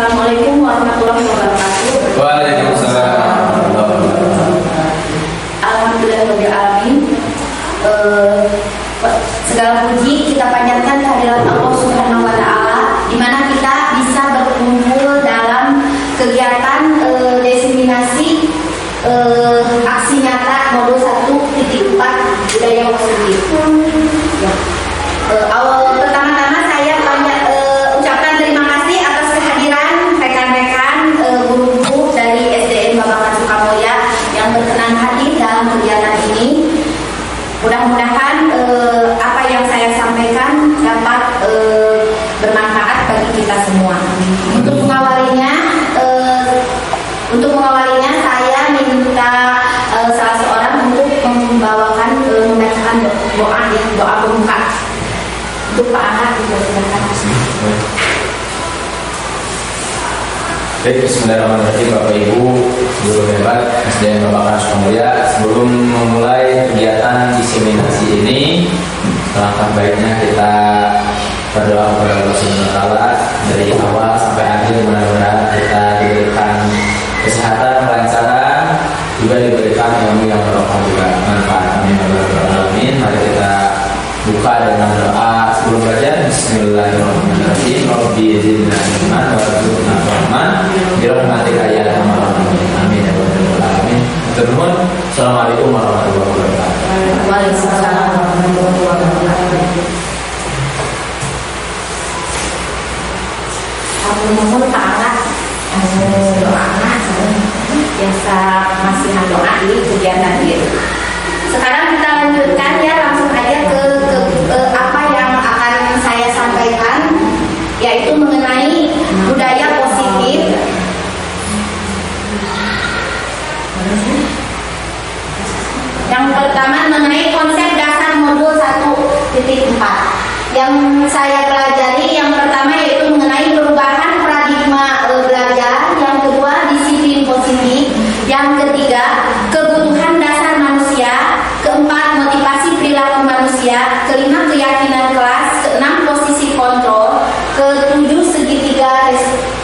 Assalamualaikum warahmatullahi wabarakatuh. Waalaikumsalam warahmatullahi wabarakatuh. Alhamdulillahirobbilalamin. Segala puji kita panjatkan kehadirat Allah Subhanahu wa Ta'ala, di mana kita bisa berkumpul dalam kegiatan diseminasi aksi nyata modul 1.4 budaya positif. Ya. Pertama-tama saya ucapkan terima kasih atas kehadiran rekan-rekan guru-guru dari SDN Babakan Sukamulya yang berkenan hadir dalam kegiatan ini. Mudah-mudahan apa yang saya sampaikan dapat bermanfaat bagi kita semua. Untuk mengawalinya saya minta salah seorang untuk membacakan doa pembuka. Untuk Pak Ahmad silakan. Baik, bismillahirrahmanirrahim. Bapak Ibu guru hebat SDN Babakan Sukamulya, sebelum memulai kegiatan diseminasi ini, alangkah baiknya kita berdoa kepada Allah Subhanahu wa Ta'ala dari awal sampai akhir. Mudah-mudahan kita diberikan kesehatan, kelancaran, juga diberikan ilmu yang barokah juga manfaat. Amin ya rabbal alamin. Mari kita buka dengan doa sebelum belajar. Bismillahirrahmanirrahim. Rabbi zidna ilman warzuqna fahman birahmatika ya arhamar rahimin. Amin ya rabbal alamin. Terima. Assalamualaikum warahmatullahi wabarakatuh. Waalaikumsalam warahmatullahi wabarakatuh. Aku mohon Pak Ahmad doa biasa masih doa di kegiatan ini. Sekarang kita lanjutkan ya, langsung aja ke apa yang akan saya sampaikan, yaitu mengenai budaya positif. Yang pertama mengenai konsep dasar modul 1.4 yang saya pelajari. Yang pertama yaitu mengenai perubahan paradigma belajar, yang kedua disiplin positif, yang ketiga kebutuhan dasar manusia, keempat motivasi perilaku manusia, kelima keyakinan kelas, keenam posisi kontrol, ketujuh segitiga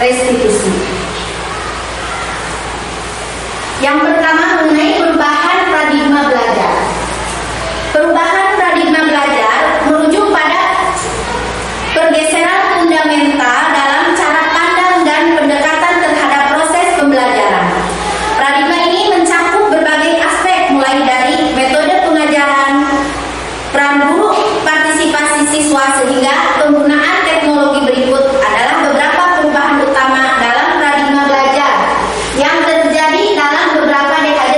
restitusi. Yang pertama mengenai perubahan paradigma belajar. Perubahan paradigma belajar merujuk pada pergeseran fundamental dalam cara pandang dan pendekatan terhadap proses pembelajaran. Paradigma ini mencakup berbagai aspek, mulai dari metode pengajaran, peran guru, partisipasi siswa, sehingga penggunaan teknologi. Berikut adalah beberapa perubahan utama dalam paradigma belajar yang terjadi dalam beberapa dekade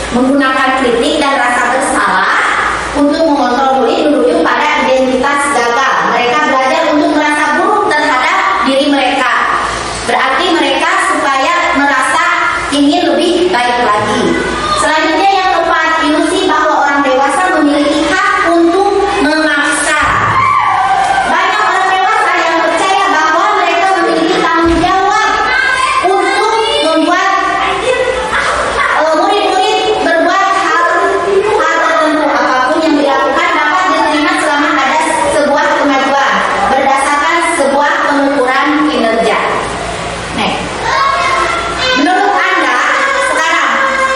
menggunakan kritik dan rasa bersalah untuk mengontrol murid menuju pada identitas gagal. Mereka belajar untuk merasa buruk terhadap diri mereka. Berarti mereka supaya merasa ingin lebih baik lagi. Selanjutnya yang keempat, ilusi bahwa orang dewasa memiliki hak untuk memaksa. Banyak orang dewasa yang percaya bahwa mereka memiliki tanggung jawab untuk membuat murid-murid berbuat hal tertentu. Apapun yang dilakukan dapat diterima selama ada sebuah kemajuan berdasarkan sebuah pengukuran kinerja. Menurut Anda sekarang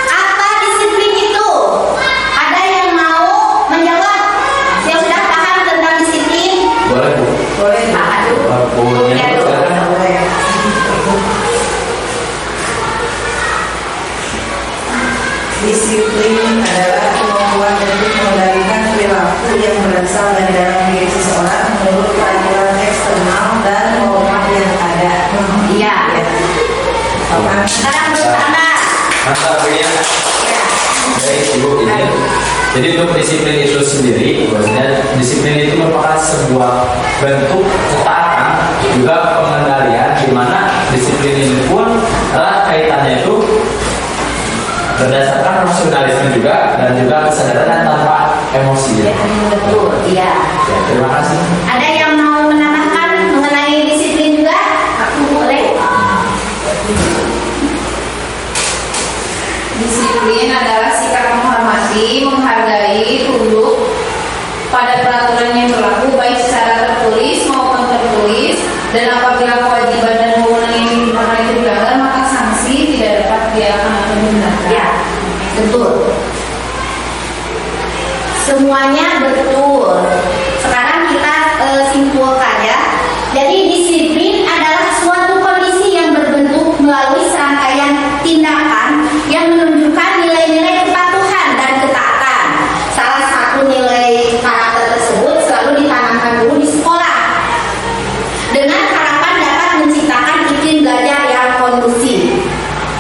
apa disiplin itu? Ada yang mau menjawab? Yang sudah paham tentang disiplin? Boleh Bu? Boleh. Boleh. Disiplin adalah kemampuan untuk mengendalikan perilaku yang berasal dari dalam diri seseorang menurut peraturan eksternal dan norma yang ada. Iya. Apa? Sekarang menurut Anda? Mantap Bu ya. Ya. Baik Ibu, ini. Jadi untuk disiplin itu sendiri, maksudnya disiplin itu merupakan sebuah bentuk ketaatan juga pengendalian, di mana disiplin ini pun erat kaitannya itu berdasarkan rasionalisme juga dan juga kesadaran tanpa emosi. Ya, betul. Iya. Ya, terima kasih. Ada yang mau menambahkan mengenai disiplin juga? Aku boleh. Disiplin adalah sikap menghormati, menghargai, tunduk pada peraturan yang berlaku baik secara tertulis maupun tertulis, dan apabila kewajiban dan wewenang yang digunakan itu dilanggar maka sanksi tidak dapat diakan atau dihindarkan. Ya, betul. Semuanya betul. Sekarang kita simpulkan ya. Jadi disiplin adalah suatu kondisi yang berbentuk melalui serangkaian tindakan yang menunjukkan nilai-nilai kepatuhan dan ketaatan. Salah satu nilai karakter tersebut selalu ditanamkan dulu di sekolah dengan harapan dapat menciptakan iklim belajar yang kondusif.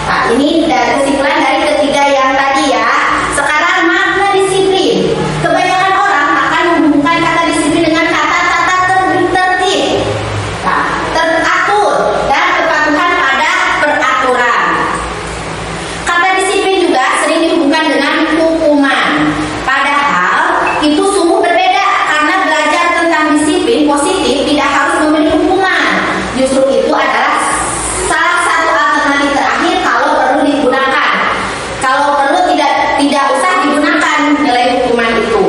Nah, ini kesimpulan dari ketiga yang tadi ya. Sekarang makna disiplin. Kebanyakan orang akan menghubungkan kata disiplin dengan kata-kata tertib, teratur, dan kepatuhan pada peraturan. Kata disiplin juga sering dihubungkan dengan hukuman. Padahal itu sungguh berbeda karena belajar tentang disiplin positif tidak harus memberi hukuman. Justru itu adalah salah satu alternatif terakhir kalau perlu digunakan. Kalau perlu tidak usah digunakan nilai hukuman itu.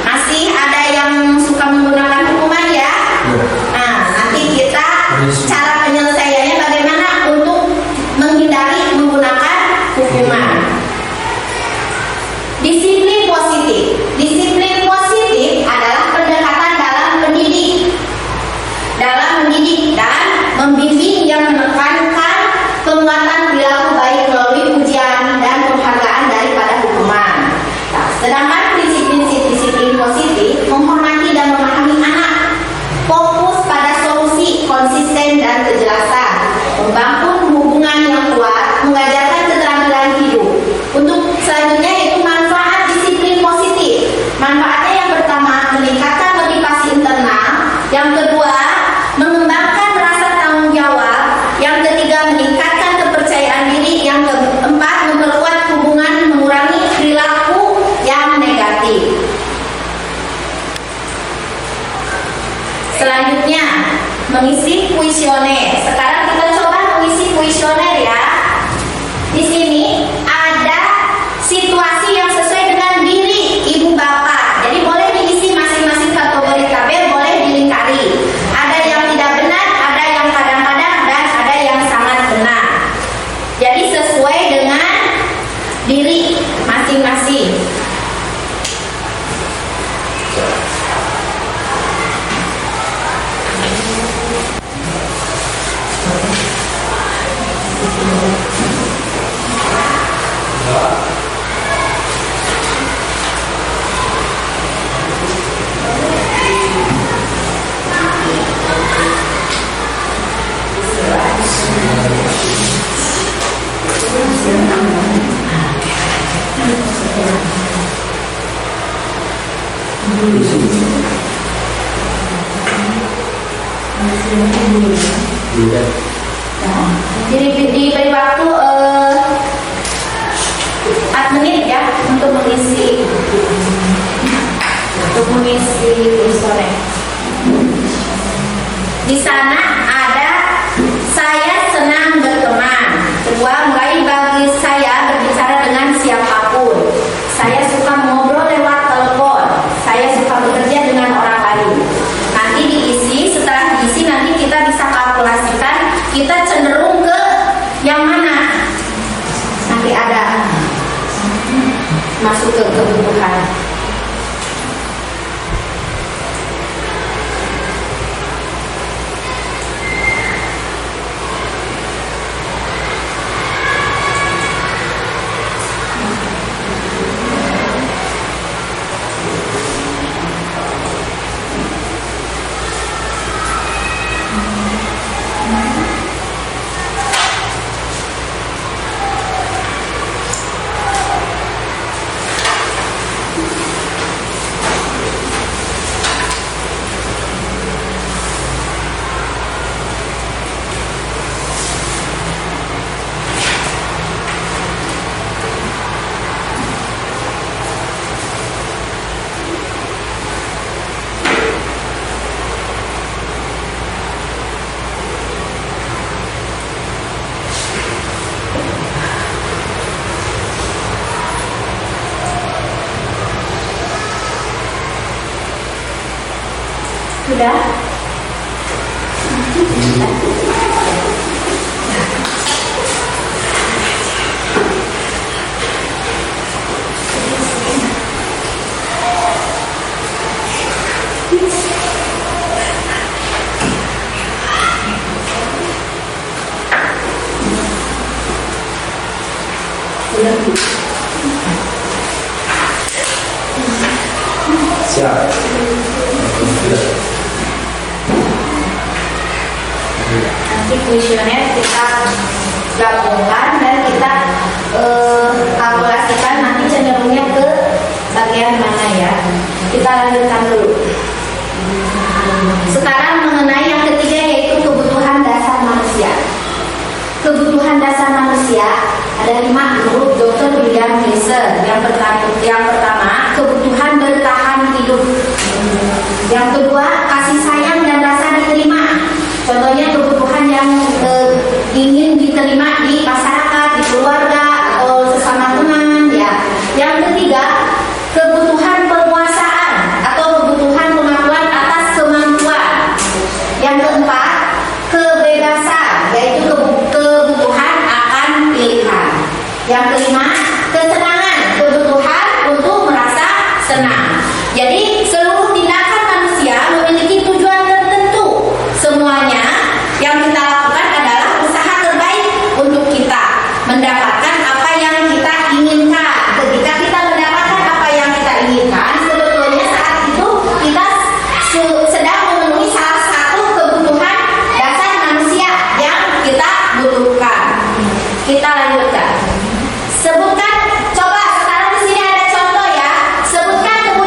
Masih ada yang suka menggunakan hukuman ya? Nah, nanti kita cara penyelesaiannya bagaimana untuk menghindari menggunakan hukuman. Disiplin positif. Disiplin positif adalah pendekatan dalam mendidik dan membimbing yang menekankan penguatan perilaku baik melalui ujian dan penghargaan daripada hukuman. Nah, sedangkan prinsip-prinsip disiplin positif menghormati dan memahami anak, fokus pada solusi, konsisten dan kejelasan, membangun hubungan yang kuat, mengajarkan keterampilan hidup. Untuk selanjutnya yaitu manfaat disiplin positif. Manfaatnya yang pertama meningkatkan motivasi internal, yang kedua mengembangkan rasa tanggung jawab, yang ketiga meningkatkan kepercayaan diri, yang keempat memperkuat hubungan, mengurangi perilaku yang negatif. Selanjutnya mengisi kuesioner. Sekarang kita coba mengisi kuesioner ya. Di sini ada situasi yang sesuai dengan diri ibu bapak. Jadi boleh diisi masing-masing kategori tabel, boleh dilingkari. Ada yang tidak benar, ada yang kadang-kadang, dan ada yang sangat benar. Jadi sesuai dengan diri masing-masing. Iya. Jadi diberi waktu 4 menit ya untuk mengisi sore. Di sana ada saya senang berteman. Kedua, mulai bagi saya berbicara dengan siapapun. Saya suka ngobrol lewat telepon. Saya suka bekerja dengan orang lain. Nanti diisi, setelah diisi nanti kita bisa kalkulasikan kita cenderung ke yang mana. Nanti ada masuk ke kebutuhan. Sudah? Siap. Nanti kuesioner kita gabungkan dan kita kalkulasikan nanti cenderungnya ke bagian mana ya. Kita lanjutkan dulu. Sekarang mengenai yang ketiga yaitu kebutuhan dasar manusia. Kebutuhan dasar manusia ada 5 menurut Dr. William Glasser. Yang pertama kebutuhan bertahan hidup. Yang kedua kasih sayang dan rasa diterima. Contohnya kebutuhan yang ingin diterima di masyarakat, di keluarga, atau sesama teman ya. Yang ketiga, kebutuhan penguasaan atau kebutuhan pengakuan atas kemampuan. Yang keempat, kebebasan, yaitu kebutuhan akan pilihan. Yang kelima, kesenangan, kebutuhan untuk merasa senang. Jadi seluruh tindakan manusia memiliki tujuan tertentu. Semuanya yang kita lakukan adalah usaha terbaik untuk kita mendapatkan apa yang kita inginkan. Ketika kita mendapatkan apa yang kita inginkan, sebetulnya saat itu kita sedang memenuhi salah satu kebutuhan dasar manusia yang kita butuhkan. Kita lanjutkan. Sebutkan, coba sekarang di sini ada contoh ya. Sebutkan kebutuhan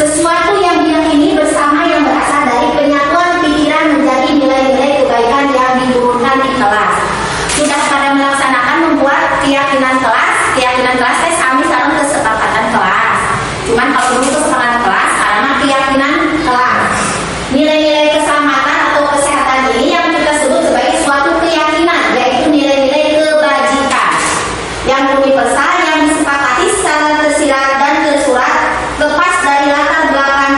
Sesuatu yang diyakini bersama yang berasal dari penyatuan pikiran menjadi nilai-nilai kebaikan yang diturunkan di kelas. Sudah pada melaksanakan membuat keyakinan kelas teh kami sareng kesepakatan kelas. Cuman kalau dulu kesepakatan kelas, karena keyakinan kelas. Nilai-nilai keselamatan atau kesehatan ini yang kita sebut sebagai suatu keyakinan, yaitu nilai-nilai kebajikan yang universal yang disepakati secara tersirat dan tersurat lepas dari latar belakang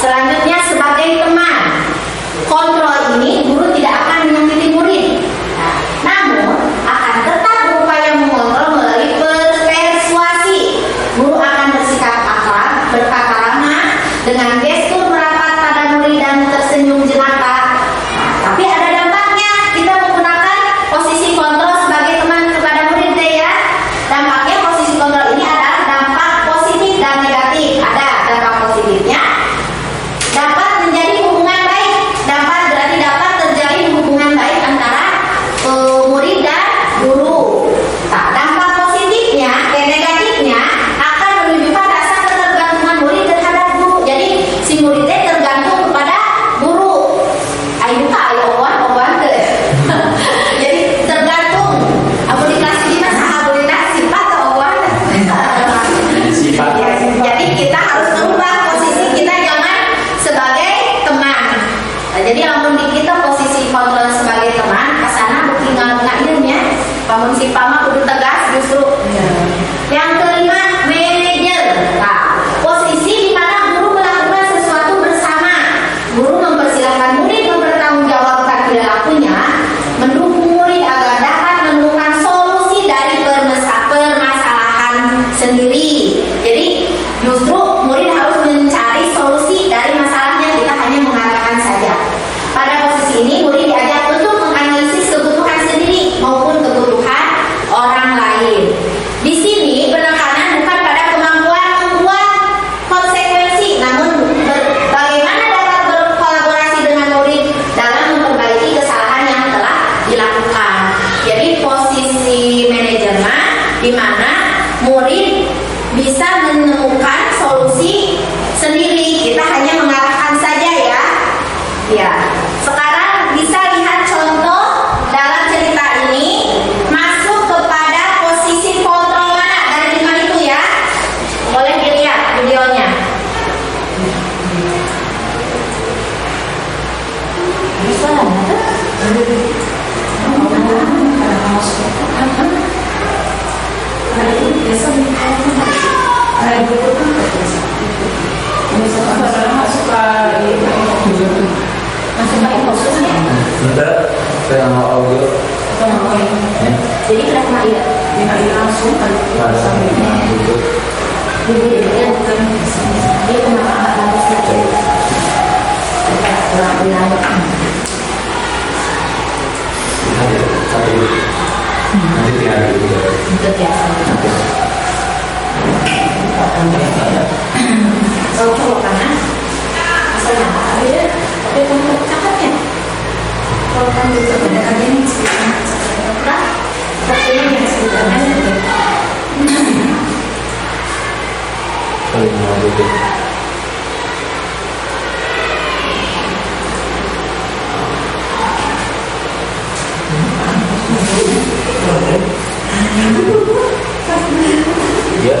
Selanjutnya sebagai teman. Kontrol ini guru tidak akan menyakiti murid. Nah, namun akan tetap berupaya mengontrol melalui persuasi. Guru akan bersikap akrab, berkata ramah, dengan gestur merapat pada murid dan tersenyum jelata. Nah, tapi ada dampaknya. Kita menggunakan posisi kontrol sebagai teman kepada murid deh ya. Dampaknya posisi kontrol ini adalah dampak positif dan negatif. Ada dampak positifnya. Dapat menjadi hubungan baik. Dapat terjadi hubungan baik antara murid dan guru. Nah, dampak positifnya dan negatifnya akan menunjukkan rasa ketergantungan murid terhadap guru. Jadi si muridnya tergantung kepada guru. Ayo kak, ayo owan ke. Jadi tergantung. Aku dikasih di masa aku dikasih sifat atau owan. Sifat. Jadi kita harus merubah posisi kita, jangan sebagai teman. Nah, jadi lamun di kita posisi kontrol sebagai teman, kesana tinggal ngainya. Namun si pama kudu tegas justru. Yang kelima, manajer. Nah, posisi di mana guru melakukan sesuatu bersama. Guru mempersilahkan murid mempertanggungjawabkan perilakunya, mendukung murid agar dapat menemukan solusi dari permasalahan sendiri. Jadi justru murid harus mencari solusi dari masalahnya, kita hanya mengarahkan saja. Pada posisi ini murid diajak untuk menganalisis kebutuhan sendiri maupun kebutuhan orang lain. Di sini penekanan bukan pada kemampuan membuat konsekuensi, namun bagaimana dapat berkolaborasi dengan murid dalam memperbaiki kesalahan yang telah dilakukan. Jadi posisi manajemen di mana murid bisa menemukan solusi sendiri, kita hanya mengarahkan saja ya. Ya, sekarang bisa lihat contoh dalam cerita ini masuk kepada posisi kontrol mana dari 5 itu ya. Boleh dilihat videonya. Bentar, saya mau audio. Jadi kenapa iya? langsung Dia kenapa nggak bagus lagi? Nanti tinggal dulu. Itu biasa. Kalau cowok kanan, asalnya apa ya? Tapi kamu cakapnya. Kalau kamu sebenarnya ini cerita, sepertinya yang sebenarnya. Kalau mau dulu. Ya.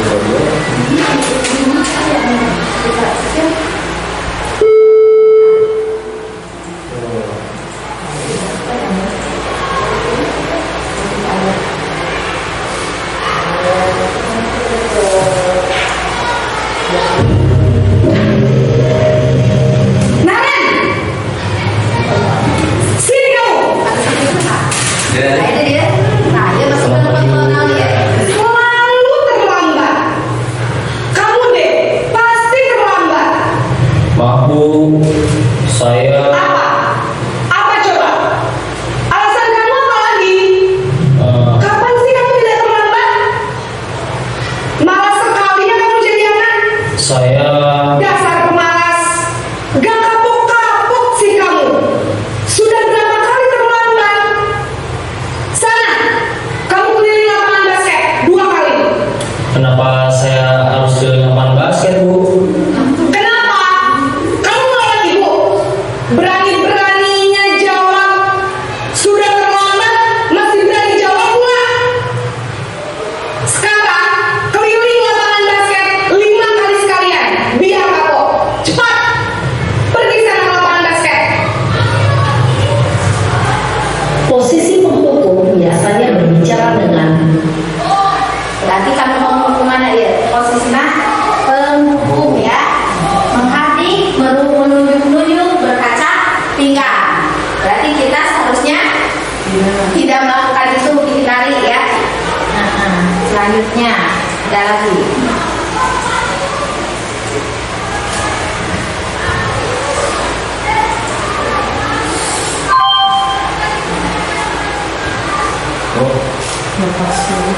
Sebelum Saya Dasar pemalas, gak kapok-kapok sih kamu. Sudah berapa kali terlambat? Sana, kamu keliling lapangan basket 2 kali. kenapa saya harus keliling lapangan basket, Bu? Kenapa? Kamu melawan ibu. Berani-beraninya jawab. Sudah terlambat, masih berani jawab pula. Sekarang, keliling lapangan basket 5 kali sekalian. Biar kapok. Cepat! Pergi sana ke lapangan basket. Posisi penghukum biasanya berbicara dengan Berarti kamu mau kemana ya? Posisinya penghukum ya, menghadik, menunjuk-nunjuk, berkaca pinggang. Berarti kita seharusnya tidak melakukan itu, dihindari ya. Selanjutnya ada lagi. Oh, sorry.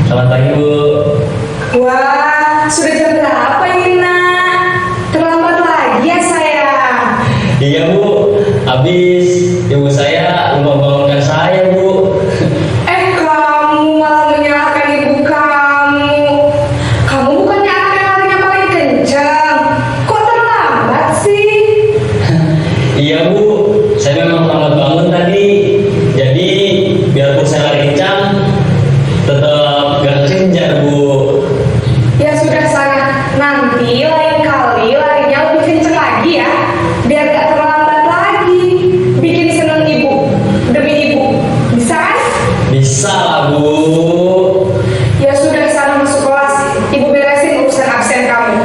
Selamat pagi, Bu. Wah, sudah jam berapa ini, nak? Terlambat lagi ya saya. Iya, Bu. Habis ibu saya lupa bangunkan saya, Bu. Kamu malah menyalahkan ibu kamu. Kamu bukannya anak yang larinya paling kencang. Kok terlambat sih? Iya, Bu. Saya memang terlambat bangun tadi. Jadi, biarpun saya lari kencang, tetap gak kejar, Bu. Ya sudah sana, nanti lain kali larinya lebih kencang lagi ya. Biar gak terlambat lagi. Bikin seneng ibu, demi ibu. Bisa kan? Bisa lah, Bu. Ya sudah sana masuk kelas. Ibu beresin urusan absen kamu.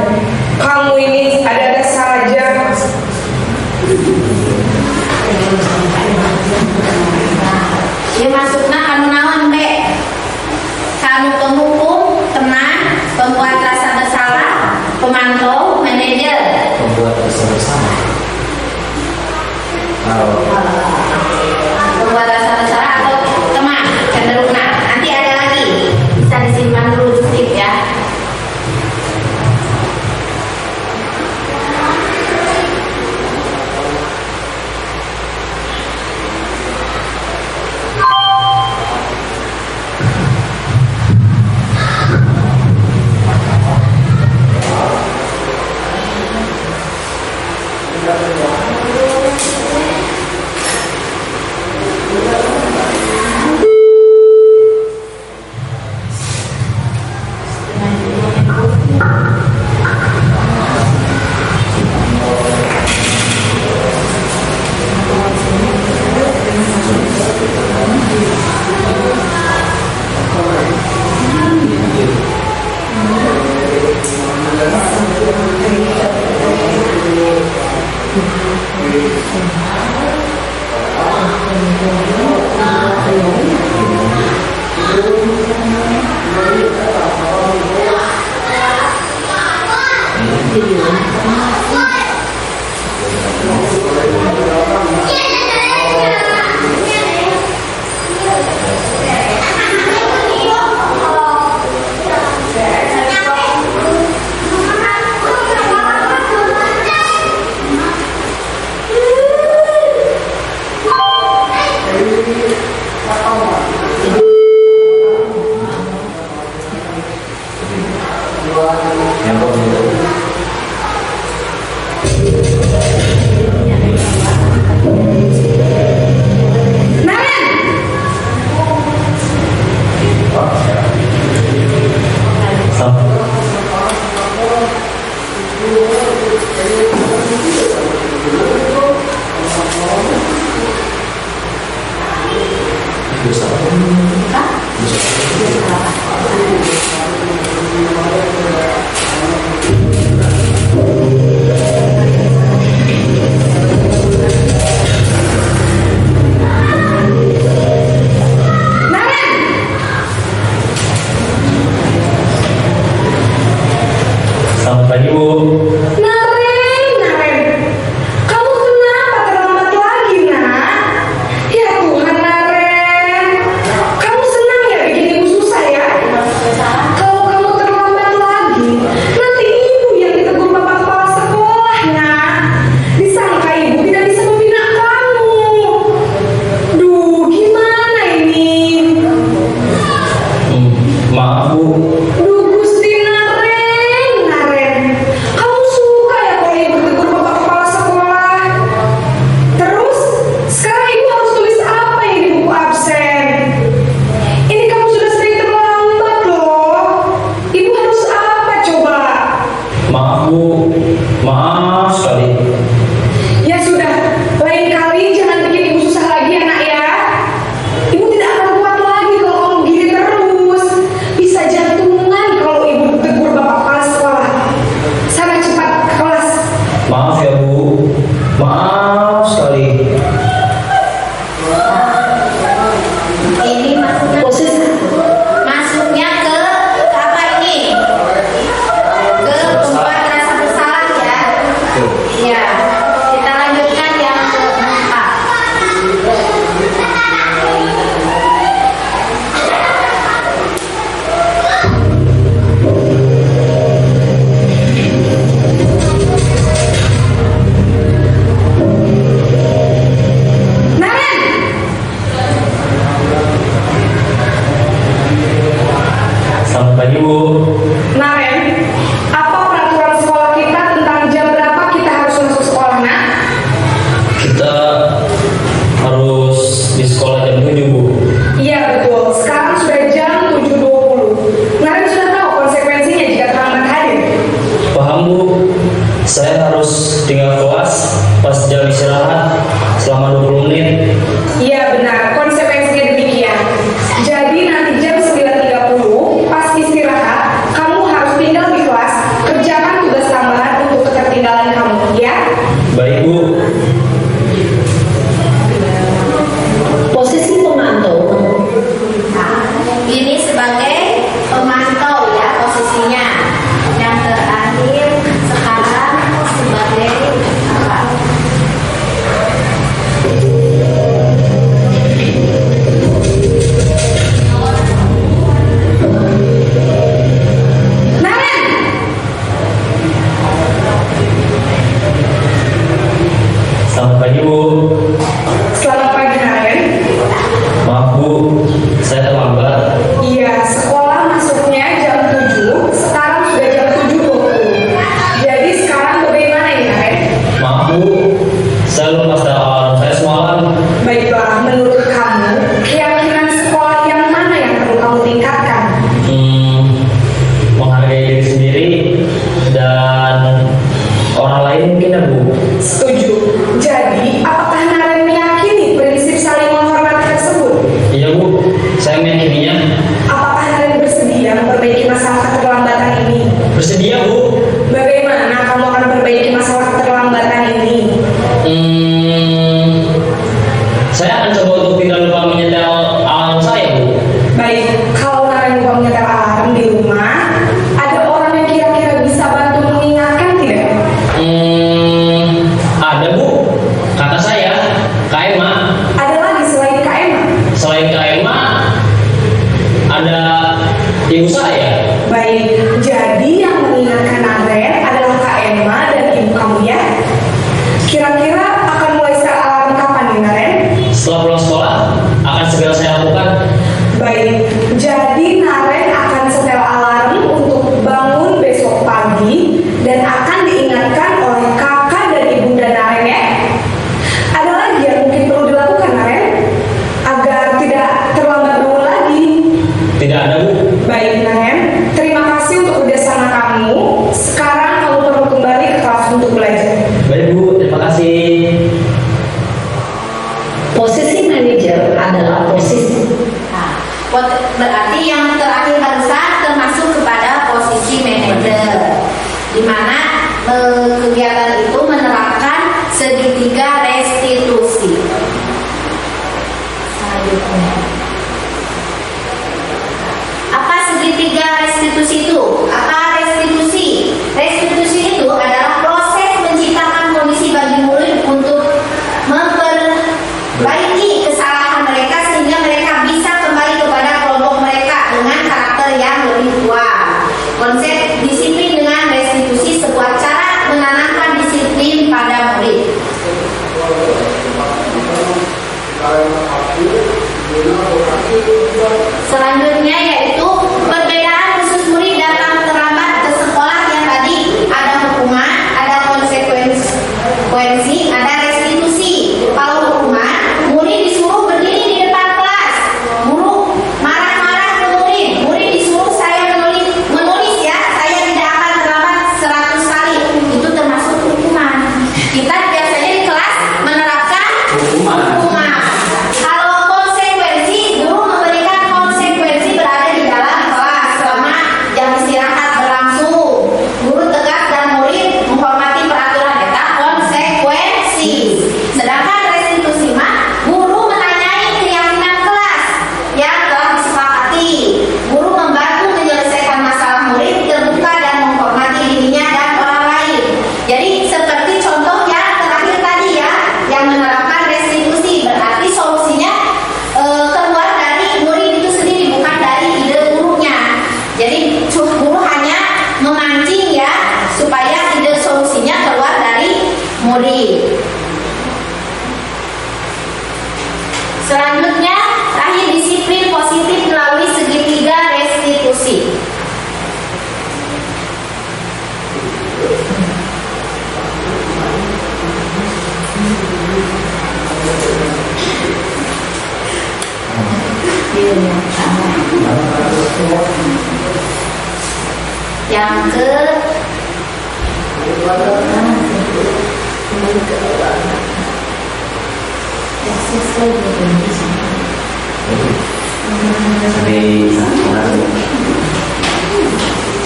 Kamu ini ada-ada saja. Ya maksudnya kamu naon Dek? Kamu penghukum, teman, pembuat rasa bersalah, pemantau, manajer. Membuat bersama-sama. Pembuat rasa bersalah atau teman, cenderungnya. Nanti ada lagi, bisa disimpan dulu tip ya. Yang kau Selamat pagi, Bu. Naren, kamu kenapa terlambat lagi, nak? Ya Tuhan, Naren, kamu senang ya bikin ibu susah ya? Kalau kamu terlambat lagi, nanti ibu yang ditegur bapak kepala sekolahnya. Disangka ibu tidak bisa membina kamu. Duh, gimana ini? Maaf, Bu. Duh, Gusti Naren, kamu suka ya kalau ibu tegur bapak kepala sekolah? Terus, sekarang ibu harus tulis apa ini di buku absen? Ini kamu sudah sering terlambat loh. Ibu harus apa coba? Maaf, Bu. Maaf sekali. Ya sudah, lain kali jangan bikin ibu susah lagi ya nak ya. Ibu tidak akan kuat lagi kalau kamu gini terus. Bisa jantungan kalau ibu tegur bapak kepala sekolah. Sana cepat ke kelas. Maaf ya, Bu. Maaf sekali. Ini masuknya ke apa ini? Ke tempat rasa bersalah ya. Ya, kita lanjutkan yang keempat. Naren, Selamat pagi, Bu. Naren, apa peraturan sekolah kita tentang jam berapa kita harus masuk sekolah, nak? Kita harus di sekolah jam 7, Bu. Iya betul, sekarang sudah jam 7.20. Naren sudah tahu konsekuensinya jika terlambat hadir. Paham, Bu. Saya harus tinggal kelas pas jam istirahat selama 20 menit. Iya benar, konsekuensinya demikian. Jadi nanti jam 9.30 pas istirahat, kamu harus tinggal di kelas, kerjakan tugas tambahan untuk ketertinggalan kamu, ya? Baik, Bu. Posisi pemantau Ini sebagai pemantau ya posisinya. Yang terakhir sekarang sebagai apa? Naren, Selamat pagi, Bu. selamat pagi Naren. Maaf, Bu. Saya terlambat. Iya, sekolah masuknya jam 7, sekarang sudah jam 7.20. Jadi sekarang bagaimana ini Naren? Maaf, Bu. Saya lupa alarm saya semalam. Baiklah, menurut kamu, keyakinan sekolah yang mana yang perlu kamu tingkatkan? Menghargai diri sendiri dan orang lain mungkin ya, Bu. Setuju. Jadi, apakah Naren meyakini prinsip saling menghormati tersebut? Iya, Bu. Saya meyakininya. Apakah Naren bersedia memperbaiki masalah keterlambatan ini? Bersedia, Bu. Bagaimana kamu akan memperbaiki masalah keterlambatan ini? kegiatan itu menerapkan segitiga restitusi. Selanjutnya, apa segitiga restitusi itu? Apa restitusi? Restitusi itu adalah proses menciptakan kondisi bagi murid untuk memperbaiki kesalahan mereka sehingga mereka bisa kembali kepada kelompok mereka dengan karakter yang lebih kuat. Konsep disiplin dengan restitusi sebuah cara menanamkan disiplin pada murid. Selanjutnya yaitu perbedaan khusus murid datang terlambat ke sekolah yang tadi ada hukuman, ada konsekuensi, ada restitusi. Kalau hukuman, murid disuruh berdiri di depan kelas, guru marah-marah ke murid disuruh saya menulis ya, saya tidak akan terlambat 100 kali. Itu termasuk hukuman. Kita biasanya di kelas menerapkan hukuman. Kalau konsekuensi, guru memberikan konsekuensi berada di dalam kelas selama jam istirahat berlangsung. Guru tegas dan murid menghormati peraturan, eta konsekuensi. Sedangkan restitusi mah guru menanyai keyakinan kelas yang telah disepakati. Guru membantu menyelesaikan masalah murid, terbuka dan menghormati dirinya dan orang lain. Jadi seperti contoh yang terakhir tadi ya, yang menerapkan restitusi, berarti solusinya keluar dari murid itu sendiri, bukan dari ide gurunya. Jadi guru hanya memancing ya supaya ide solusinya keluar dari murid. Selanjutnya, terakhir disiplin positif melalui segitiga restitusi. Yang ke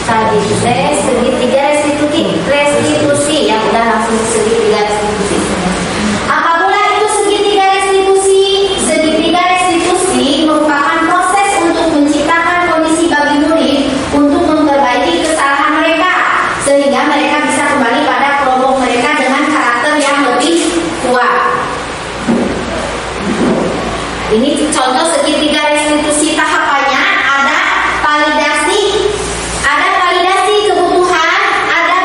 tadi segitiga restitusi yang udah langsung segitiga restitusi. Apa pula itu segitiga restitusi? Segitiga restitusi merupakan proses untuk menciptakan kondisi bagi murid untuk memperbaiki kesalahan mereka sehingga mereka bisa kembali pada kelompok mereka dengan karakter yang lebih kuat. Ini contoh segitiga restitusi tahapannya ada validasi kebutuhan, ada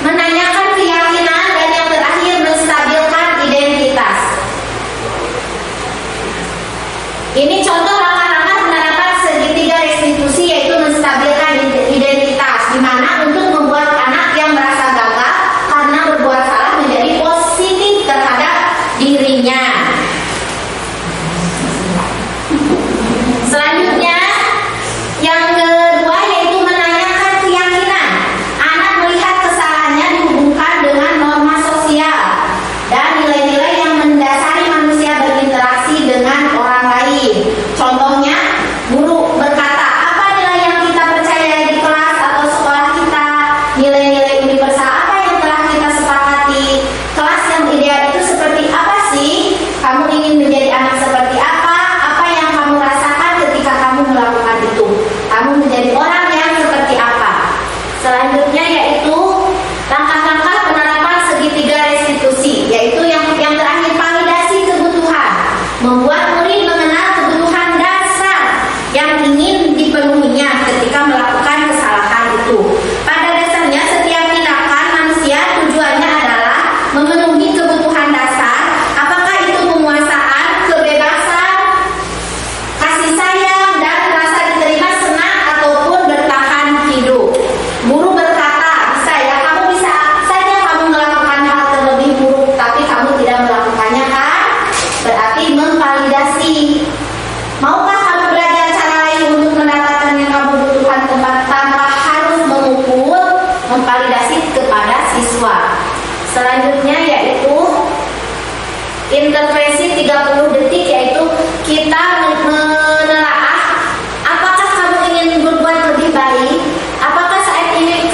menanyakan keyakinan, dan yang terakhir menstabilkan identitas. Ini contoh langkah-langkah penerapan segitiga restitusi, yaitu menstabilkan identitas, di mana untuk membuat anak yang merasa gagal karena berbuat salah menjadi positif terhadap dirinya. Selanjutnya, yang kedua yaitu menanyakan keyakinan. Anak melihat kesalahannya dihubungkan dengan norma sosial dan nilai-nilai yang mendasari manusia berinteraksi dengan orang lain. Contohnya, guru berkata, apa nilai yang kita percaya di kelas atau sekolah kita? Nilai-nilai universal apa yang telah kita sepakati? Kelas yang ideal itu seperti apa sih? Kamu ingin menjadi anak seperti apa? Apa yang kamu rasakan ketika kamu melakukan itu? Kamu menjadi orang yang seperti apa? Selanjutnya yaitu langkah-langkah penerapan segitiga restitusi, yaitu yang terakhir validasi kebutuhan. Membuat murid mengenal kebutuhan dasar yang ingin dipenuhinya ketika melakukan kesalahan itu. Pada dasarnya setiap tindakan manusia tujuannya adalah memenuhi kebutuhan dasar, apakah itu penguasaan, kebebasan, kasih sayang, dan rasa diterima, senang, ataupun bertahan hidup. Guru berkata, bisa ya, kamu bisa saja kamu melakukan hal terlebih buruk, tapi kamu tidak melakukannya kan? Berarti memvalidasi. Maukah kamu belajar cara lain untuk mendapatkan yang kamu butuhkan tanpa harus memukul? Memvalidasi kepada siswa. Selanjutnya yaitu intervensi 30 detik, yaitu kita menelaah apakah kamu ingin berbuat lebih baik, apakah saat ini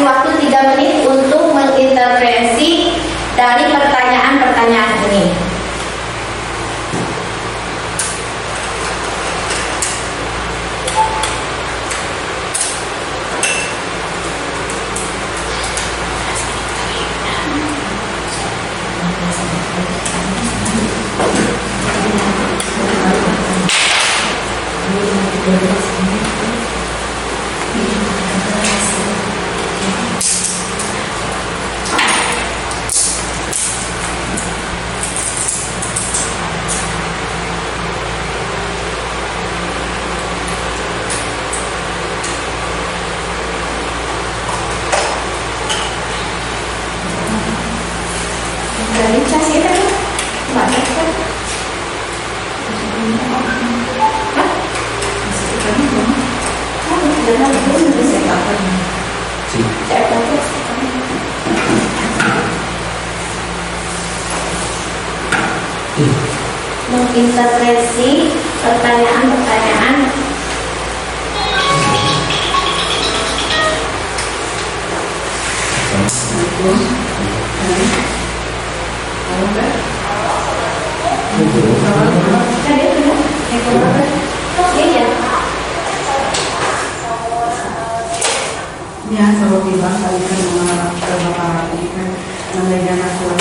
kasih waktu 3 menit untuk mengintervensi dari pertanyaan-pertanyaan ini. Dari kasih itu banyak kan? Mengintervensi pertanyaan-pertanyaan Ya, kalau bilang tadi kan Bapak ini kan namanya nasional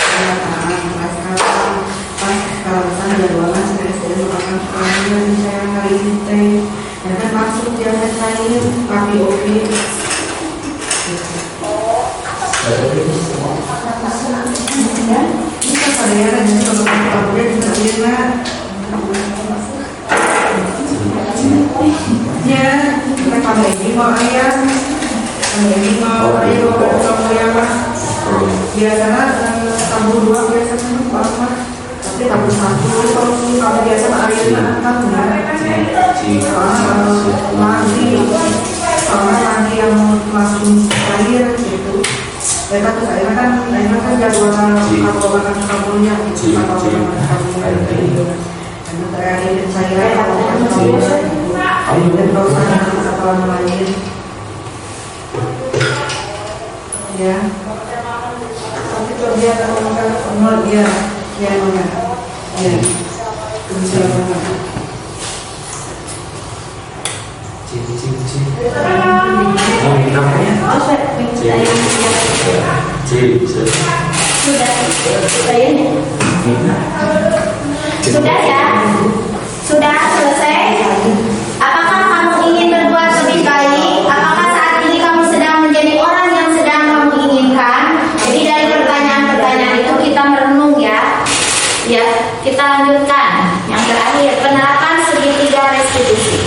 pas kalau misalnya ada ruangan saya merupakan pelajaran saya hari ini teh dan kan masuk yang lain pakai OP bisa saya dan kalau kamu bisa lihat ya kita pakai ini mau ayam ini mau ayam mau yang biasanya tabur 2 biasanya apa tapi tabur 1 kalau biasa airnya kan mandi yang langsung air gitu mereka tuh airnya kan jadwal kabelnya gitu dan terakhir saya dan kalau namanya ya tapi kalau dia kalau dia ya mana ya bisa mana Sudah ya? Sudah selesai? Apakah kamu ingin berbuat lebih baik? Apakah saat ini kamu sedang menjadi orang yang sedang kamu inginkan? Jadi dari pertanyaan-pertanyaan itu kita merenung ya. Ya, kita lanjutkan. Yang terakhir, penerapan segitiga restitusi.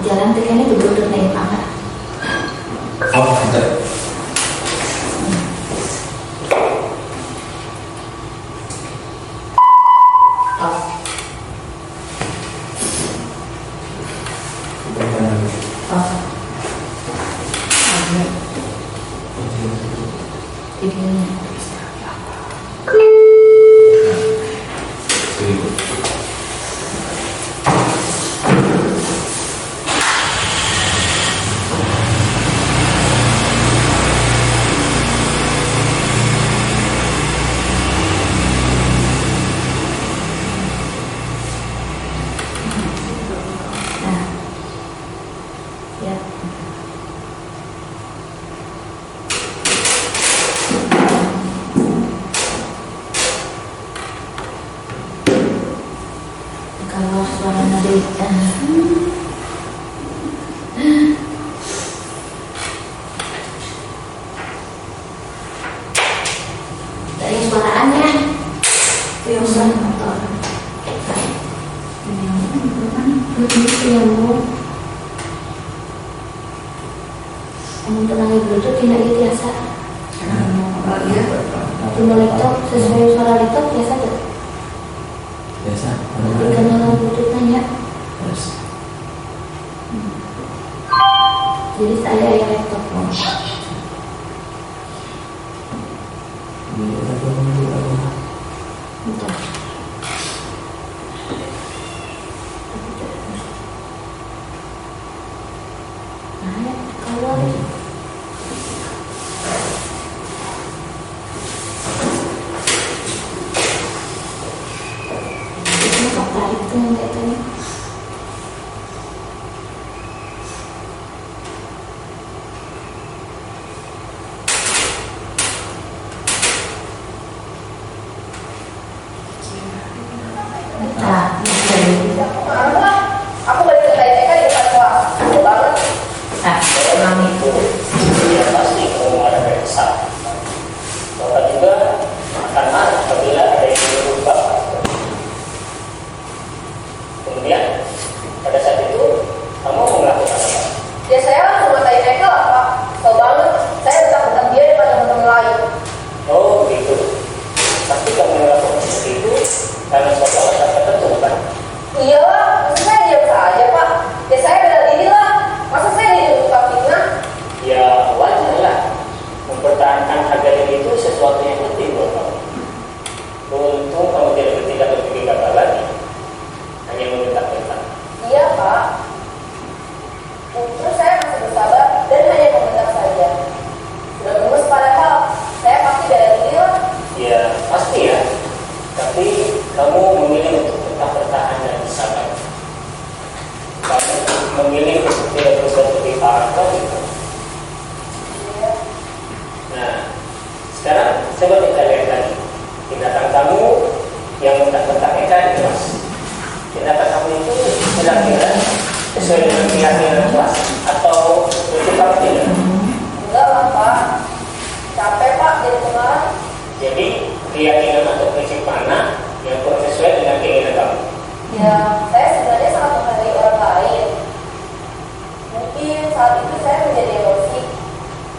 Jalan tekannya betul-betul naik banget. Oh, bentar. Kalau suara derita dari suaraannya yang suara motor kamu tenang dulu tuh tidak biasa waktu laptop sesuai suara laptop biasa tuh Biasa. karena Bluetooth tanya Terus. jadi saya yang laptop bentar sekarang lah. Aku balik ke TK di depan kelas. Coba banget. Nah, memang itu. Ya pasti kamu ada kayak kesal. Bapak juga akan marah apabila ada yang menyuruh bapak. Kemudian pada saat itu kamu mau melakukan apa? Ya saya langsung matain mereka lah Pak. Tahu banget, saya betah-betah dia daripada teman-teman lain. Oh begitu. Pasti kamu melakukan seperti itu karena suatu alasan tertentu bukan? Iya lah, masa saya diam saja Pak. Ya saya bela diri lah. Masa saya dituntut fitnah? Ya wajar lah. Mempertahankan harga diri itu sesuatu yang penting buat kamu. Untung kamu tidak berpikir gagal lagi. Hanya meminta-minta. Iya Pak. Terus saya masih bersabar dan hanya komentar saja. Sudah gemes padahal saya pasti bela diri lah. Ya pasti ya. Tapi kamu memilih untuk tetap bertahan dan bersabar. Kamu memilih untuk tidak berbuat lebih parah lagi. Nah, sekarang coba kita lihat lagi tindakan kamu yang mentang-mentang di kelas. Tindakan kamu itu kira-kira sesuai dengan keyakinan kelas atau bersikap tidak? Enggak lah Pak. Capek Pak jadi kemarin. Jadi keyakinan atau prinsip mana yang kurang sesuai dengan keinginan kamu? Ya, saya sebenarnya sangat menghargai orang lain. Mungkin saat itu saya menjadi emosi.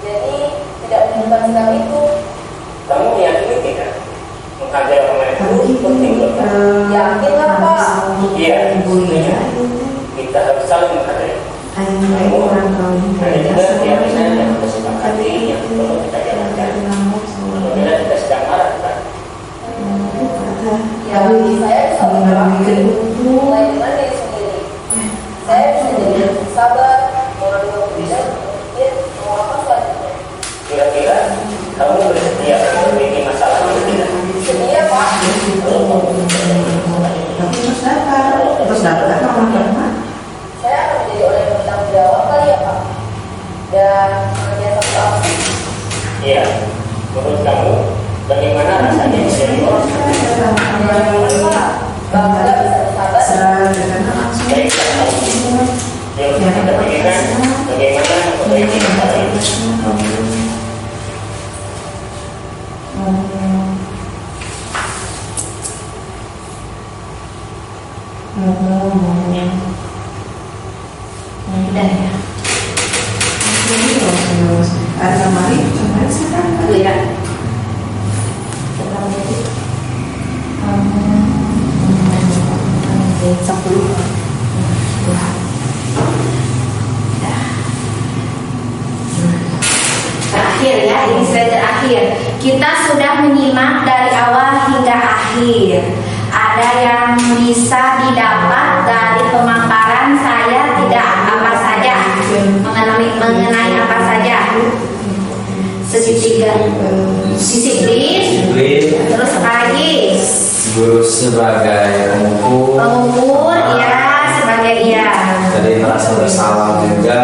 Jadi tidak menentukan sikap itu. Kamu meyakini tidak menghargai orang lain itu penting buat kamu? Yakin lah Pak. Iya, setuju. Kita harus saling menghargai. Kamu hanya juga keyakinan yang bersepakati yang perlu kita jalankan. Apabila kita sedang marah, kan? Ya, saya bisa mengalami mulai dengan diri sendiri. Saya bisa jadi lebih sabar, mengambil keputusan, berpikir mau apa selanjutnya. Kira-kira kamu bersedia memiliki masalah itu tidak? Sedia Pak. Tapi terus dapat apa? Saya akan menjadi orang yang bertanggung jawab kali ya Pak. Dan mengerjakan soal. Iya. Menurut kamu, bagaimana rasanya menjadi orang seperti itu? Bangga bisa bersabar. Baik, yang kita pikirkan bagaimana memperbaiki masalah itu. Udah ya. Kemarin sekarang. Dulu ya. Sekarang jadi. Sok dulu. Terakhir ya, ini slide terakhir. Kita sudah menyimak dari awal hingga akhir. Ada yang bisa didapat dari pemaparan saya tidak apa saja, mengenai apa saja. Segitiga, disiplin, terus apa lagi? Guru sebagai pengukur, ya sebagai ya. tadi merasa bersalah juga,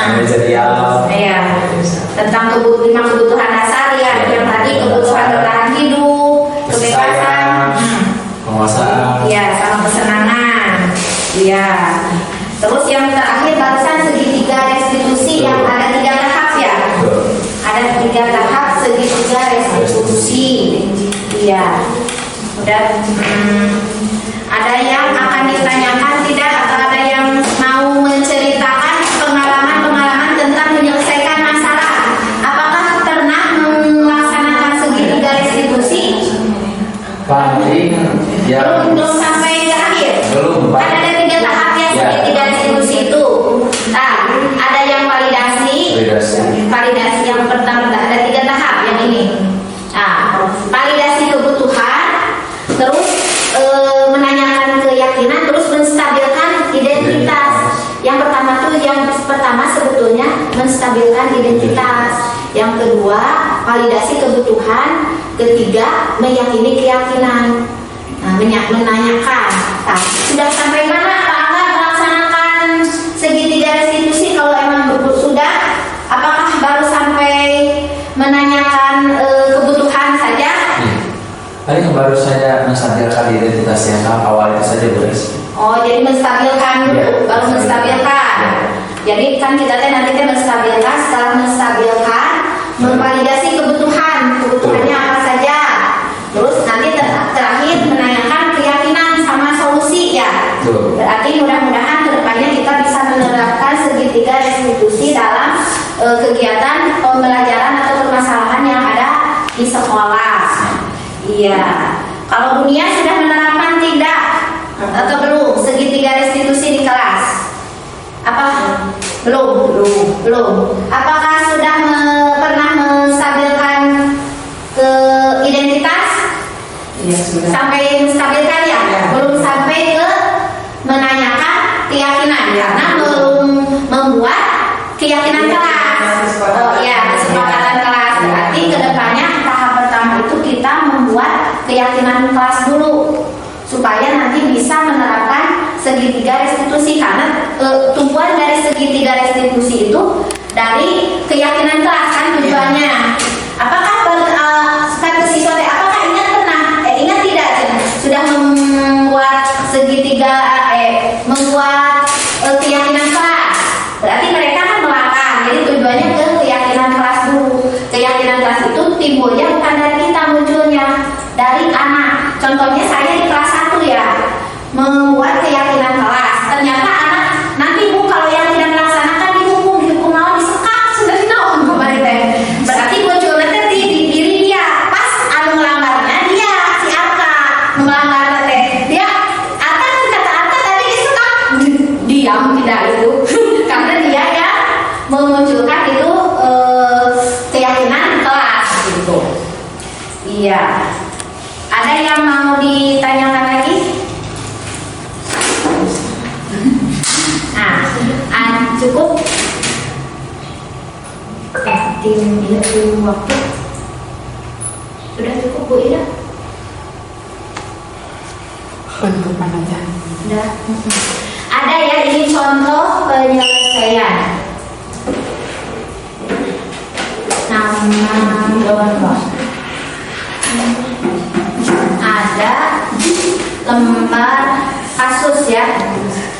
manajerial. Ya, tentang 5 kebutuhan dasar ya, yang tadi kebutuhan bertahan hidup, kebebasan, penguasaan. ya sama kesenangan, ya. Terus yang terakhir barusan segitiga restitusi yang ada 3 tahap ya. Ada 3 tahap segitiga restitusi, ya. Udah, ada yang akan ditanyakan tidak atau ada yang mau menceritakan pengalaman-pengalaman tentang menyelesaikan masalah? Apakah pernah melaksanakan segitiga restitusi? Paling ya Belum sampai terakhir. belum Pak. Kan ada 3 tahap ya segitiga restitusi itu. Nah, ada yang validasi yang pertama ada 3 tahap yang ini. Nah, validasi kebutuhan, terus menanyakan keyakinan, terus menstabilkan identitas. Yang pertama sebetulnya menstabilkan identitas. Yang kedua validasi kebutuhan. Ketiga meyakini keyakinan. Nah, menanyakan. Nah, sudah sampai mana Pak Angga melaksanakan segitiga restitusi? Kalau emang sudah, apakah baru sampai menanyakan kebutuhan saja? Paling baru saya menstabilkan identitas yang tahap awal itu saja, Bu. Oh, jadi menstabilkan dulu, baru menstabilkan. Jadi kan kita nanti menstabilkan, setelah menstabilkan, memvalidasi kebutuhannya apa saja. Terus nanti terakhir menanyakan keyakinan sama solusi ya. Berarti mudah-mudahan kedepannya kita bisa menerapkan segitiga restitusi dalam kegiatan pembelajaran atau permasalahan yang ada di sekolah. Iya. Kalau dunia sudah menerapkan tidak atau belum segitiga restitusi di kelas? Apa? Belum. Apakah sudah pernah menstabilkan ke identitas? Ya, sudah. Sampai menstabilkan ya? Belum sampai ke menanyakan keyakinan karena belum membuat keyakinan kelas. Oh ya, kesepakatan kelas. Berarti kedepannya tahap pertama itu kita membuat keyakinan kelas dulu supaya nanti bisa menerapkan segitiga restitusi karena tumpuan dari segitiga restitusi itu dari keyakinan kelas kan tujuannya. Apakah kata siswa apakah ingat tidak sudah membuat segitiga membuat keyakinan kelas? Berarti mereka kan melakukan. Jadi tujuannya ke keyakinan kelas dulu. Keyakinan kelas itu timbulnya bukan dari kita, munculnya dari anak. Contohnya saya di kelas 1 ya, membuat keyakinan kelas. Ternyata anak nanti Bu kalau yang tidak melaksanakan dihukum lawan disekap sudah ditahu kemarin. Berarti munculnya di diri dia. Pas melanggarnya dia si Arka melanggar dia Arka kata Arka tadi disekap diam tidak itu karena dia ya memunculkan itu keyakinan kelas gitu. Iya. Ada yang mau ditanyakan lagi? Cukup? Tim waktu sudah cukup Bu Ida? Penutupan aja. Sudah. Ada ya ini contoh penyelesaian. Ada lembar kasus ya.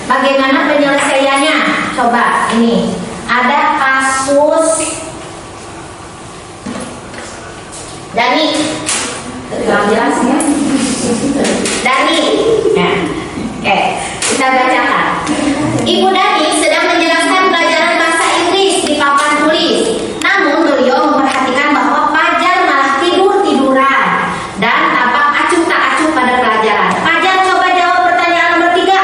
Bagaimana penyelesaiannya? Coba ini ada kasus Dani. Jelas ya. Dani. Nah, oke, kita bacakan. Ibu Dani sedang menjelaskan pelajaran bahasa Inggris di papan tulis. Namun beliau memperhatikan bahwa Fajar malah tiduran dan tampak acuh tak acuh pada pelajaran. Fajar coba jawab pertanyaan nomor 3.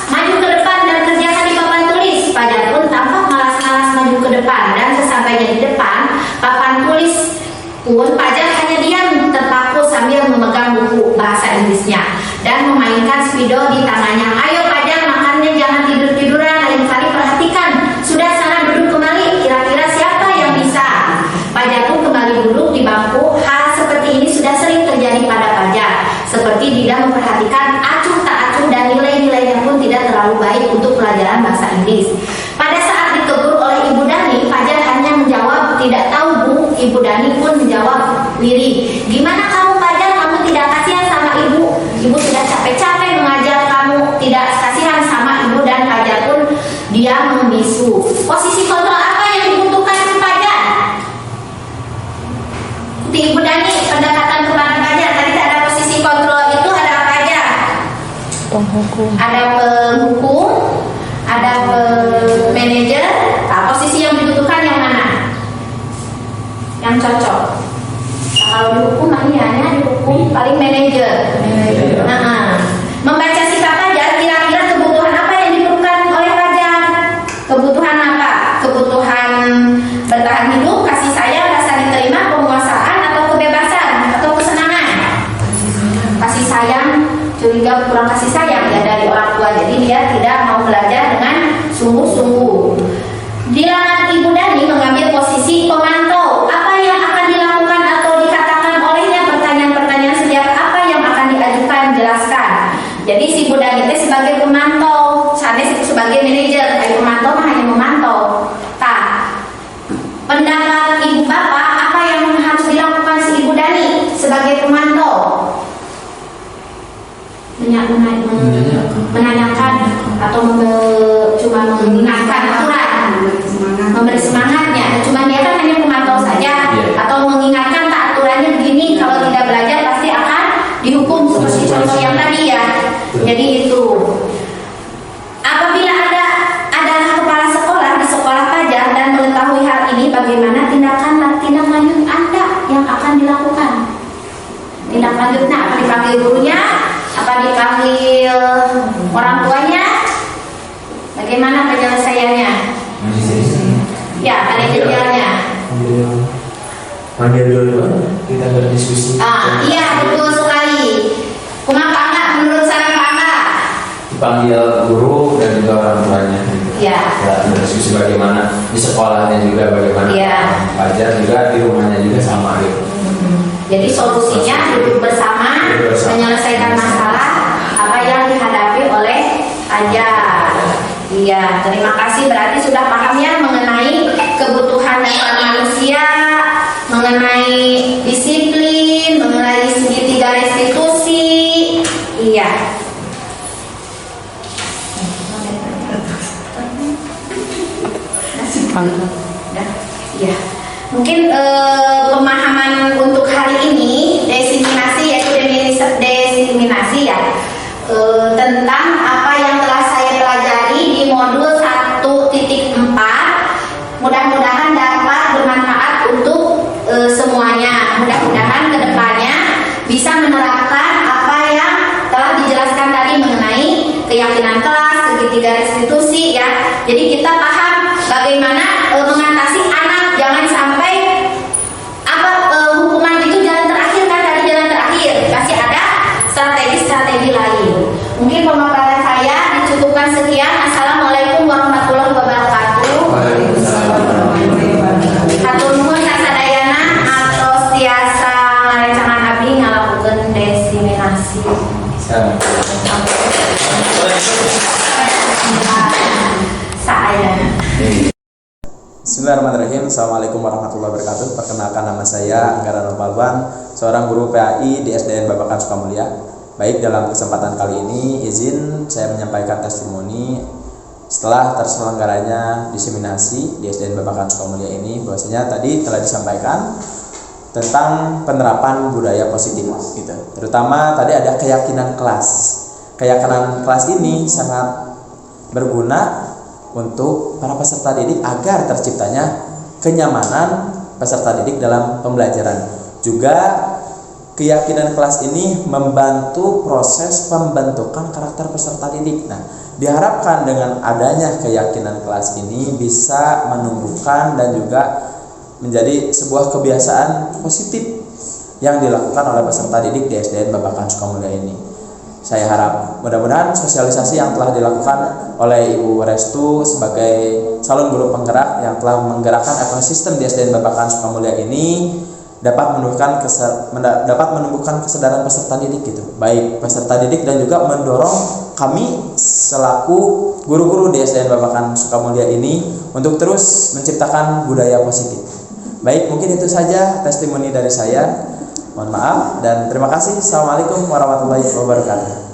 Maju ke depan dan kerjakan di papan tulis. Fajar pun tampak malas-malas maju ke depan dan sesampainya di depan papan tulis pun Fajar hanya diam terpaku sambil memegang buku bahasa Inggrisnya dan memainkan spidol di tangannya. Ayo Fajar, makannya jangan tidur-tiduran, lain kali perhatikan. Sudah sana duduk kembali, kira-kira siapa yang bisa? Fajar pun kembali duduk di bangku. Hal seperti ini sudah sering terjadi pada Fajar. Seperti tidak memperhatikan acuh tak acuh dan nilai-nilainya pun tidak terlalu baik untuk pelajaran bahasa Inggris. Pada saat ditegur oleh Ibu Dani, Fajar hanya menjawab, tidak tahu Bu. Ibu Dani pun menjawab lirih, gimana kamu Fajar, kamu tidak kasihan sama ibu? Ibu sudah capek-capek mengajar kamu, tidak kasihan sama ibu. Dan Fajar pun dia membisu. Posisi kontrol apa yang dibutuhkan si Fajar? Ibu Dani pendekatan kepada Fajar tadi ada posisi kontrol itu ada apa aja? Ada penghukum, ada manajer. Nah, posisi yang dibutuhkan yang mana? Yang cocok. Nah, kalau dihukum hanya dihukum paling manajer. Membaca sifat Fajar, kira-kira kebutuhan apa yang diperlukan oleh Fajar? Kebutuhan apa? Kebutuhan bertahan hidup, kasih sayang, rasa diterima, penguasaan, atau kebebasan, atau kesenangan? Kasih sayang, curiga kurang kasih sayang ya dari orang tua. Jadi dia tidak mau belajar dengan sungguh-sungguh. Dilarang Ibu Dani mengambil posisi pemantau. Apa yang akan dilakukan atau dikatakan olehnya? Pertanyaan-pertanyaan setiap apa yang akan diajukan, jelaskan. Jadi si Bu Dani itu sebagai pemantau, Sanes itu sebagai manajer. Pemantau mah hanya memantau. Pendapat Ibu Bapak, apa yang harus dilakukan si Ibu Dani sebagai pemantau? Menanyakan selanjutnya apa dipanggil gurunya, apa dipanggil orang tuanya, bagaimana penyelesaiannya? Ya, manajerialnya. Panggil dulu, kita berdiskusi. Iya, betul sekali. Kumaha Pak Angga, menurut saran Pak Angga? Dipanggil guru dan juga orang tuanya. Ya. Ya, berdiskusi bagaimana di sekolahnya juga bagaimana. Iya. Pelajar juga di rumahnya juga sama gitu. Jadi solusinya duduk bersama, menyelesaikan masalah apa yang dihadapi oleh pelajar. Iya, terima kasih. Berarti sudah paham ya mengenai kebutuhan dasar manusia, mengenai disiplin, mengenai segitiga restitusi. Iya. Udah? Iya. Mungkin pemahaman untuk hari ini diseminasi yaitu diseminasi ya tentang apa yang telah saya pelajari di modul 1.4. Mudah-mudahan dapat bermanfaat untuk semuanya. Mudah-mudahan kedepannya bisa menerapkan apa yang telah dijelaskan tadi mengenai keyakinan kelas, segitiga restitusi ya. Jadi kita paham bagaimana mengatasi anak, jangan sampai hukuman itu jalan terakhir kan, tadi jalan terakhir masih ada strategi-strategi lain. Mungkin pemaparan saya dicukupkan sekian. Assalamualaikum warahmatullahi wabarakatuh. Hatur nuhun sasadayana atos tiasa ngarecangan abdi ngalakukeun diseminasi. Saya. Bismillahirrahmanirrahim. Assalamualaikum warahmatullahi wabarakatuh. Perkenalkan, nama saya Anggara Nopalwan, seorang guru PAI di SDN Babakan Sukamulya. Baik, dalam kesempatan kali ini izin saya menyampaikan testimoni setelah terselenggaranya diseminasi di SDN Babakan Sukamulya ini, bahwasanya tadi telah disampaikan tentang penerapan budaya positif gitu. Terutama tadi ada keyakinan kelas. Keyakinan kelas ini sangat berguna untuk para peserta didik agar terciptanya kenyamanan peserta didik dalam pembelajaran. Juga keyakinan kelas ini membantu proses pembentukan karakter peserta didik. Nah, diharapkan dengan adanya keyakinan kelas ini bisa menumbuhkan dan juga menjadi sebuah kebiasaan positif yang dilakukan oleh peserta didik di SDN Babakan Sukamulya ini. Saya harap mudah-mudahan sosialisasi yang telah dilakukan oleh Ibu Restu sebagai calon guru penggerak yang telah menggerakkan ekosistem di SDN Babakan Sukamulya ini dapat menumbuhkan kesadaran peserta didik gitu, baik peserta didik dan juga mendorong kami selaku guru-guru di SDN Babakan Sukamulya ini untuk terus menciptakan budaya positif. Baik, mungkin itu saja testimoni dari saya. Mohon maaf dan terima kasih. Assalamualaikum warahmatullahi wabarakatuh.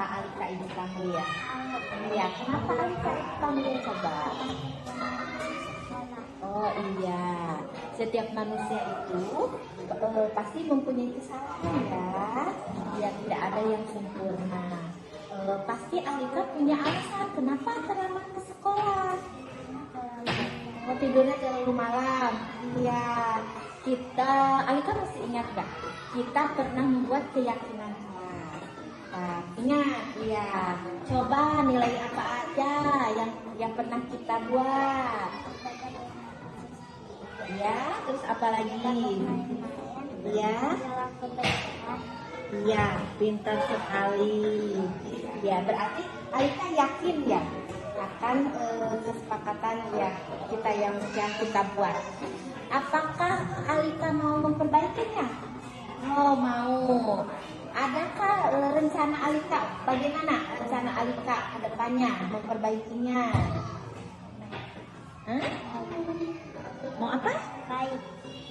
Alika Ibu Pramulia? Iya, kenapa Alika Ibu Pramulia coba? Oh iya, setiap manusia itu pasti mempunyai kesalahan ya tidak ada yang sempurna. Pasti Alika punya alasan kenapa terlambat ke sekolah. Oh, tidurnya terlalu malam. Iya, Alika masih ingat gak? Kita pernah membuat keyakinan salah. Nah, ingat, iya. Coba nilai apa aja yang pernah kita buat. Ya, terus apa lagi? Iya. Iya, pintar sekali. Ya, berarti Alika yakin ya akan kesepakatan ya yang kita buat. Apakah Alika mau memperbaikinya? Oh, mau. Adakah rencana Alika? Bagaimana rencana Alika ke depannya memperbaikinya? Hah? Mau apa?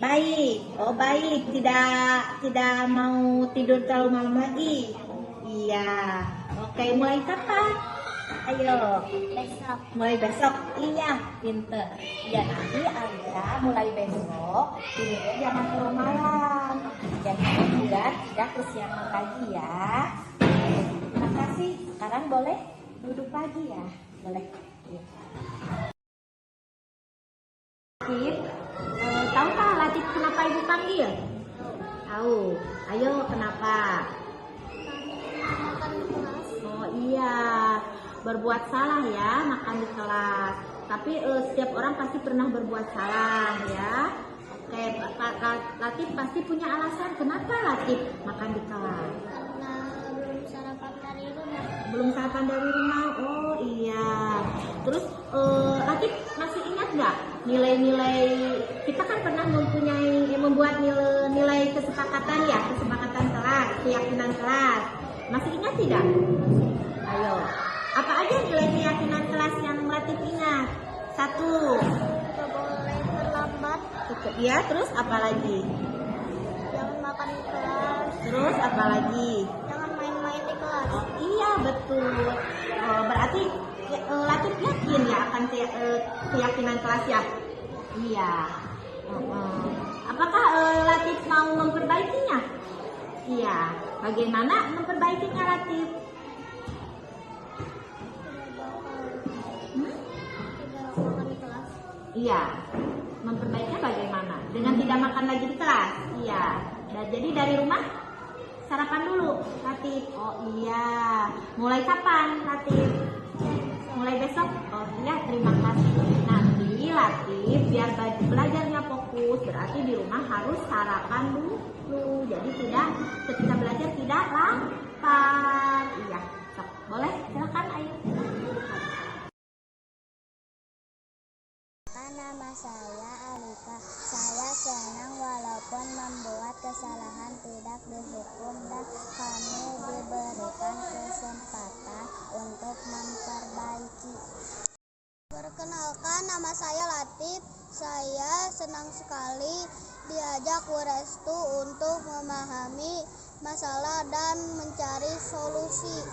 Baik. Oh, baik. Tidak mau tidur terlalu malam lagi. Iya. Oke, mulai kapan? Ayo. Besok. Mulai besok. Iya, pinter. Ya, nanti Alika mulai besok tidurnya jangan terlalu malam. Jadi juga tidak kesiangan lagi ya. Terima kasih. Sekarang boleh duduk lagi ya. Boleh. Ya. Latif, tahukah Latif kenapa ibu panggil? Tahu. Ayo, kenapa? Oh iya, berbuat salah ya, makan di kelas. Tapi setiap orang pasti pernah berbuat salah ya. Oke, Latif pasti punya alasan kenapa Latif makan di kelas. Karena belum sarapan dari rumah. Belum sarapan dari rumah. Oh iya. Terus Latif masih ingat nggak nilai-nilai kita kan pernah membuat nilai kesepakatan ya, kesepakatan kelas, keyakinan kelas. Masih ingat tidak? Ayo. Apa aja nilai keyakinan kelas yang Latif ingat? 1. Tidak boleh terlambat. Ya, terus apa lagi? Jangan makan di kelas. Terus apa lagi? Jangan main-main di kelas. Oh, iya betul. Berarti Latif yakin ya akan keyakinan kelas ya? Iya. Apakah Latif mau memperbaikinya? Iya. Bagaimana memperbaikinya Latif? Tidak makan di kelas. Iya. Memperbaikinya bagaimana? Dengan tidak makan lagi di kelas? Iya. Jadi dari rumah sarapan dulu Latif. Oh iya. Mulai kapan Latif? Mulai besok? Oh iya, terima kasih. Nanti Latif biar belajarnya fokus, berarti di rumah harus sarapan dulu. Jadi ketika belajar tidak lapar. Iya, sok. Boleh? Silakan, ayo. Nama saya Alika. Saya senang walaupun membuat kesalahan tidak dihukum dan kami diberikan kesempatan untuk memperbaiki. Perkenalkan, nama saya Latif. Saya senang sekali diajak Bu Restu untuk memahami masalah dan mencari solusi.